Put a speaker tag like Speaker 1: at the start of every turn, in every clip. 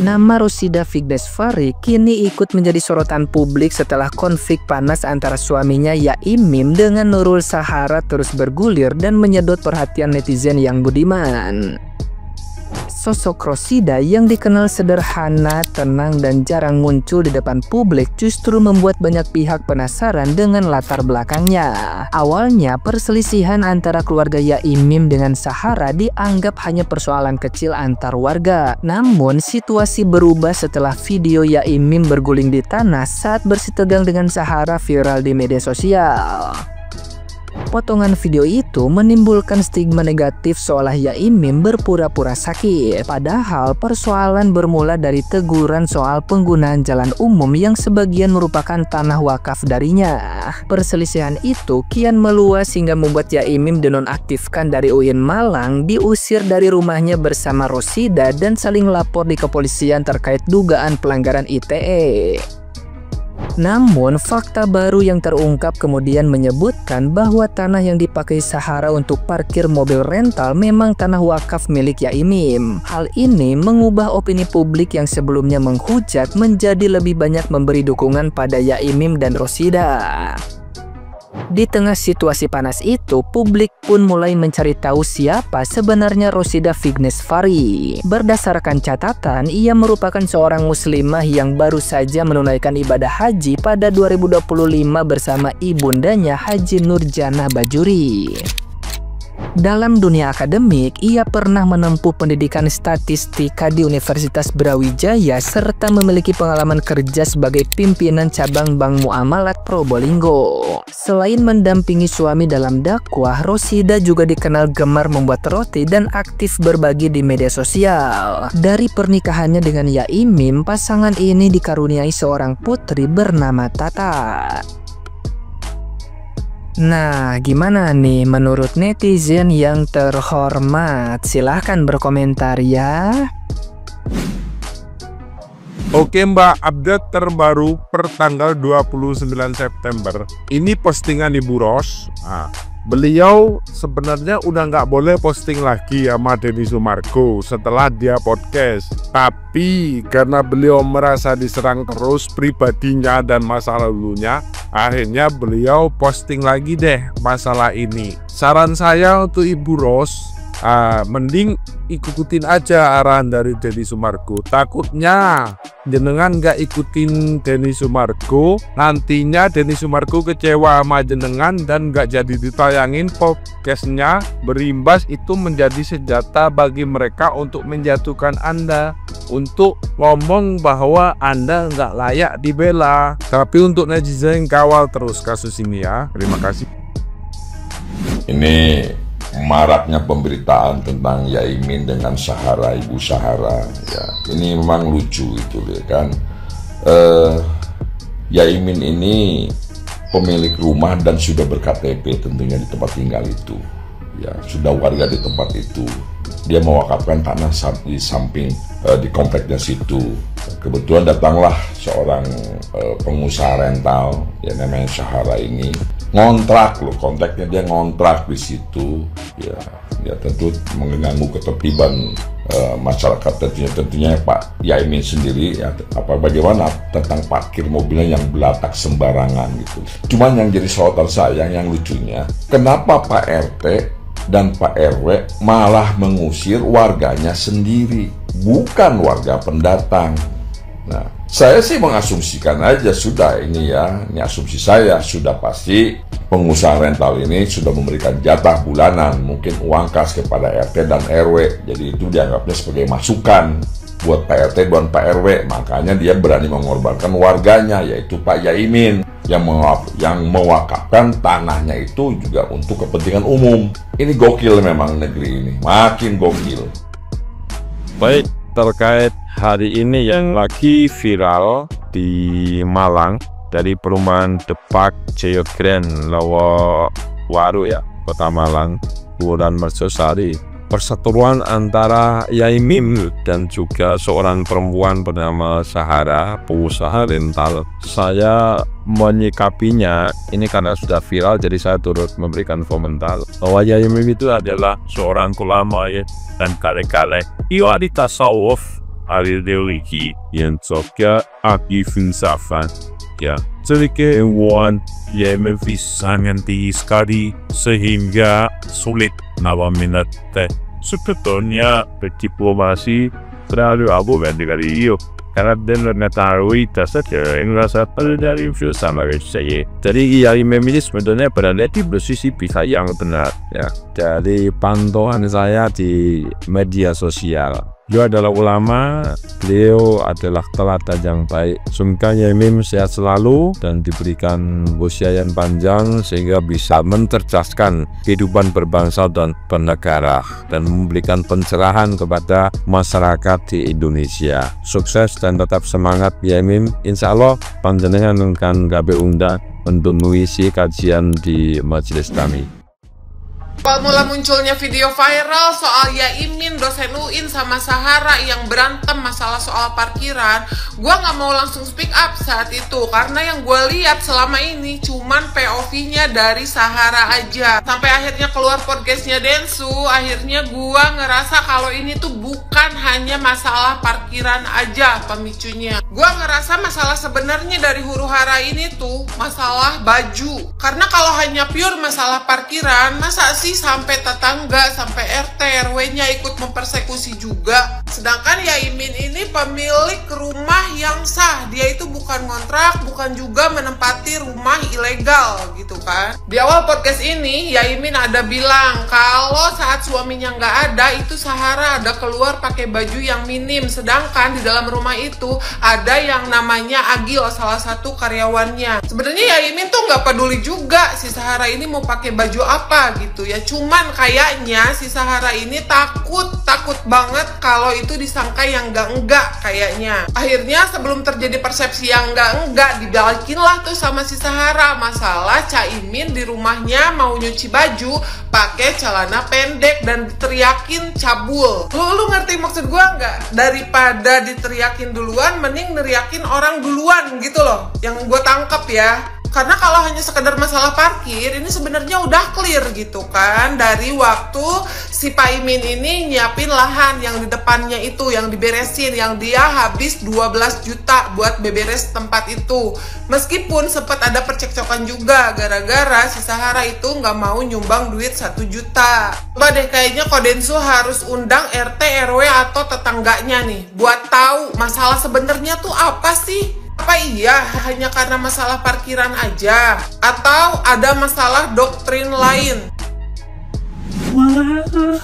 Speaker 1: Nama Rosida Vignesvari kini ikut menjadi sorotan publik setelah konflik panas antara suaminya Yaimim dengan Nurul Sahara terus bergulir dan menyedot perhatian netizen yang budiman. Sosok Rosida yang dikenal sederhana, tenang, dan jarang muncul di depan publik justru membuat banyak pihak penasaran dengan latar belakangnya. Awalnya, perselisihan antara keluarga Yaimim dengan Sahara dianggap hanya persoalan kecil antar warga. Namun, situasi berubah setelah video Yaimim berguling di tanah saat bersih tegang dengan Sahara viral di media sosial. Potongan video itu menimbulkan stigma negatif seolah Yaimim berpura-pura sakit. Padahal persoalan bermula dari teguran soal penggunaan jalan umum yang sebagian merupakan tanah wakaf darinya. Perselisihan itu kian meluas hingga membuat Yaimim dinonaktifkan dari UIN Malang, diusir dari rumahnya bersama Rosida, dan saling lapor di kepolisian terkait dugaan pelanggaran ITE. Namun, fakta baru yang terungkap kemudian menyebutkan bahwa tanah yang dipakai Sahara untuk parkir mobil rental memang tanah wakaf milik Yaimim. Hal ini mengubah opini publik yang sebelumnya menghujat menjadi lebih banyak memberi dukungan pada Yaimim dan Rosida. Di tengah situasi panas itu, publik pun mulai mencari tahu siapa sebenarnya Rosida Vignesvari. Berdasarkan catatan, ia merupakan seorang muslimah yang baru saja menunaikan ibadah haji pada 2025 bersama ibundanya Haji Nurjanah Bajuri. Dalam dunia akademik, ia pernah menempuh pendidikan statistika di Universitas Brawijaya serta memiliki pengalaman kerja sebagai pimpinan cabang Bank Muamalat Probolinggo. Selain mendampingi suami dalam dakwah, Rosida juga dikenal gemar membuat roti dan aktif berbagi di media sosial. Dari pernikahannya dengan Yaimim, pasangan ini dikaruniai seorang putri bernama Tata. Nah, gimana nih menurut netizen yang terhormat? Silahkan berkomentar ya.
Speaker 2: Oke Mbak, update terbaru per tanggal 29 September. Ini postingan Ibu Ros. Beliau sebenarnya udah nggak boleh posting lagi sama Denny Sumargo setelah dia podcast. Tapi karena beliau merasa diserang terus pribadinya dan masa lalunya, akhirnya beliau posting lagi deh masalah ini. Saran saya untuk Ibu Ros, mending ikutin aja arahan dari Denny Sumargo. Takutnya jenengan nggak ikutin Denny Sumargo, nantinya Denny Sumargo kecewa sama jenengan dan nggak jadi ditayangin podcastnya. Berimbas itu menjadi senjata bagi mereka untuk menjatuhkan Anda, untuk ngomong bahwa Anda nggak layak dibela. Tapi untuk netizen, kawal terus kasus ini ya. Terima kasih.
Speaker 3: Ini maraknya pemberitaan tentang Yaimim dengan Sahara, Ibu Sahara ya. Ini memang lucu itu ya kan. Yaimim ini pemilik rumah dan sudah ber-KTP tentunya di tempat tinggal itu ya, sudah warga di tempat itu. Dia mewakafkan tanah di samping di kompleknya situ. Kebetulan datanglah seorang pengusaha rental ya, namanya Sahara ini, ngontrak loh, kontaknya dia ngontrak di situ ya tentu mengganggu ketertiban masyarakat. Tentunya Pak Yaimim sendiri ya, bagaimana tentang parkir mobilnya yang belatak sembarangan gitu. Cuman yang jadi sorotan saya yang lucunya, kenapa Pak RT dan Pak RW malah mengusir warganya sendiri, bukan warga pendatang. Nah, saya sih mengasumsikan aja sudah ini ya, ini asumsi saya, sudah pasti pengusaha rental ini sudah memberikan jatah bulanan, mungkin uang kas kepada RT dan RW, jadi itu dianggapnya sebagai masukan buat Pak RT dan Pak RW, makanya dia berani mengorbankan warganya, yaitu Pak Yaimim yang mewakafkan tanahnya itu juga untuk kepentingan umum. Ini gokil memang negeri ini, makin gokil.
Speaker 2: Baik, terkait hari ini yang lagi viral di Malang dari perumahan Depak Jayogren Lawa Waru ya, Kota Malang, Kelurahan Mercosari. Perseteruan antara Yaimim dan juga seorang perempuan bernama Sahara, pengusaha rental. Saya menyikapinya ini karena sudah viral, jadi saya turut memberikan komentar bahwa Yaimim itu adalah seorang ulama ya, dan kale-kale. Ia ahli tasawuf,
Speaker 4: ideologi yang toka api filsafat. Ya, sedikit ilmuwan yang sangat tinggi sekali sehingga sulit meminat. Sebetulnya diplomasi terlalu argumen dengan iyo karena dia mengetahui saja yang rasa dari sama saya. Jadi yang ini sebenarnya berarti bersisi pihak yang benar. Ya, dari pantauan saya di media sosial. Beliau adalah ulama, beliau adalah teladan yang baik. Semoga Imam sehat selalu dan diberikan usia yang panjang sehingga bisa mencerdaskan kehidupan berbangsa dan bernegara dan memberikan pencerahan kepada masyarakat di Indonesia. Sukses dan tetap semangat ya Imam. Insya Allah panjenengan akan gabe undang untuk mengisi kajian di majelis kami.
Speaker 5: Awal mula munculnya video viral soal Yaimin, dosen UIN sama Sahara yang berantem masalah soal parkiran, gua nggak mau langsung speak up saat itu karena yang gue lihat selama ini cuman POV-nya dari Sahara aja. Sampai akhirnya keluar podcastnya Densu, akhirnya gua ngerasa kalau ini tuh bukan hanya masalah parkiran aja pemicunya. Gua ngerasa masalah sebenarnya dari huru hara ini tuh masalah baju. Karena kalau hanya pure masalah parkiran, masa sih sampai tetangga, sampai RT, RW-nya ikut mempersekusi juga. Sedangkan Yaimin ini pemilik rumah yang sah. Dia itu bukan kontrak, bukan juga menempati rumah ilegal gitu kan. Di awal podcast ini, Yaimin ada bilang kalau saat suaminya nggak ada, itu Sahara ada keluar pakai baju yang minim. Sedangkan di dalam rumah itu ada yang namanya Agil, salah satu karyawannya. Sebenarnya Yaimin tuh nggak peduli juga si Sahara ini mau pakai baju apa gitu ya. Cuman kayaknya si Sahara ini takut banget kalau itu disangka yang enggak kayaknya. Akhirnya sebelum terjadi persepsi yang enggak dibalikin lah tuh sama si Sahara. Masalah Caimin di rumahnya mau nyuci baju pakai celana pendek dan diteriakin cabul. Lu ngerti maksud gua nggak? Daripada diteriakin duluan, mending neriakin orang duluan gitu loh. Yang gua tangkep ya. Karena kalau hanya sekedar masalah parkir, ini sebenarnya udah clear gitu kan. Dari waktu si Pak Imin ini nyiapin lahan yang di depannya itu, yang diberesin, yang dia habis 12 juta buat beberes tempat itu. Meskipun sempat ada percekcokan juga, gara-gara si Sahara itu nggak mau nyumbang duit 1 juta. Coba deh kayaknya Kodensu harus undang RT, RW atau tetangganya nih, buat tahu masalah sebenarnya tuh apa sih? Apa iya hanya karena masalah parkiran aja? Atau ada masalah doktrin lain?
Speaker 6: Malah,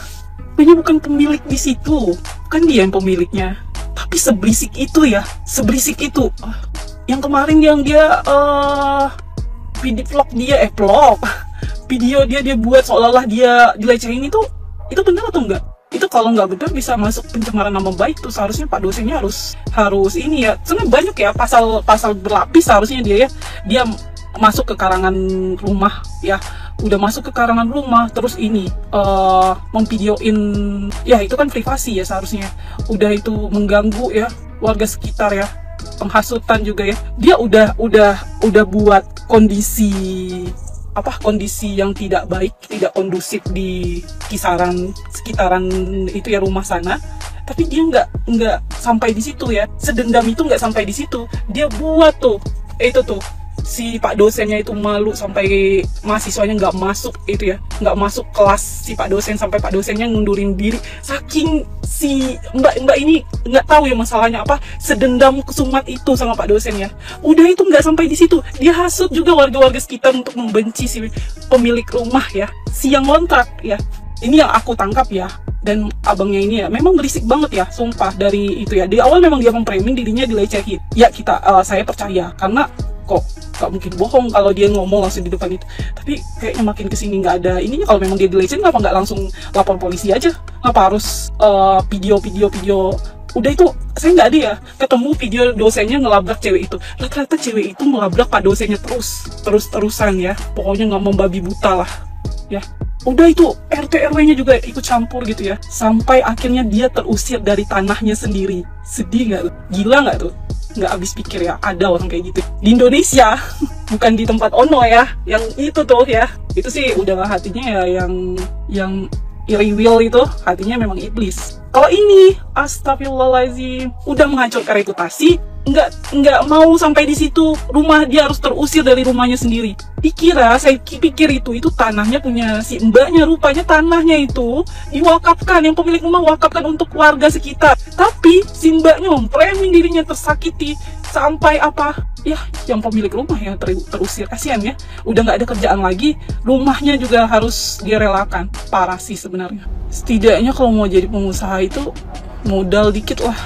Speaker 6: kayaknya bukan pemilik di situ. Kan dia yang pemiliknya. Tapi seberisik itu ya, seberisik itu. Yang kemarin yang dia video dia buat seolah-olah dia dilecehin itu benar atau enggak? Itu kalau nggak benar bisa masuk pencemaran nama baik tuh. Seharusnya Pak dosennya harus ini ya. Sebenarnya banyak ya pasal berlapis seharusnya dia masuk ke karangan rumah ya. Udah masuk ke karangan rumah terus ini memvideoin ya, itu kan privasi ya seharusnya. Udah itu mengganggu ya warga sekitar ya. Penghasutan juga ya. Dia udah buat kondisi yang tidak baik, tidak kondusif di sekitaran itu ya rumah sana. Tapi dia nggak sampai di situ ya, sedendam itu nggak sampai di situ. Dia buat tuh si Pak dosennya itu malu sampai mahasiswanya nggak masuk itu ya, nggak masuk kelas si Pak dosen, sampai Pak dosennya ngundurin diri saking si mbak ini nggak tahu ya masalahnya apa, sedendam kesumat itu sama Pak dosennya. Udah itu nggak sampai di situ, dia hasut juga warga-warga sekitar untuk membenci si pemilik rumah ya, si yang ngontrak ya. Ini yang aku tangkap ya. Dan abangnya ini ya memang berisik banget ya, sumpah. Dari itu ya, di awal memang dia memframing dirinya dilecehin ya. Saya percaya karena kok gak mungkin bohong kalau dia ngomong langsung di depan itu. Tapi kayaknya makin kesini nggak ada ininya. Kalau memang dia dilecehin, kenapa nggak langsung lapor polisi aja? Kenapa harus video? Udah itu saya nggak ada ya ketemu video dosennya ngelabrak cewek itu. Rata-rata cewek itu melabrak Pak dosennya terus-terusan ya. Pokoknya nggak membabi buta lah ya. Udah itu RT RW-nya juga ikut campur gitu ya. Sampai akhirnya dia terusir dari tanahnya sendiri. Sedih nggak tuh? Gila nggak tuh? Nggak habis pikir ya, ada orang kayak gitu di Indonesia. Bukan di tempat Ono ya, yang itu tuh ya. Itu sih udah hatinya ya yang iri will itu, hatinya memang iblis. Kalau ini, astagfirullahaladzim, udah menghancurkan reputasi, nggak mau sampai di situ, rumah dia harus terusir dari rumahnya sendiri. Saya pikir itu tanahnya punya si mbaknya, rupanya tanahnya itu diwakafkan, yang pemilik rumah wakafkan untuk warga sekitar. Tapi si mbaknya memframing dirinya tersakiti sampai yang pemilik rumah yang terusir. Kasihan ya, udah nggak ada kerjaan lagi, rumahnya juga harus direlakan. Parah sih sebenarnya. Setidaknya kalau mau jadi pengusaha itu modal dikit lah.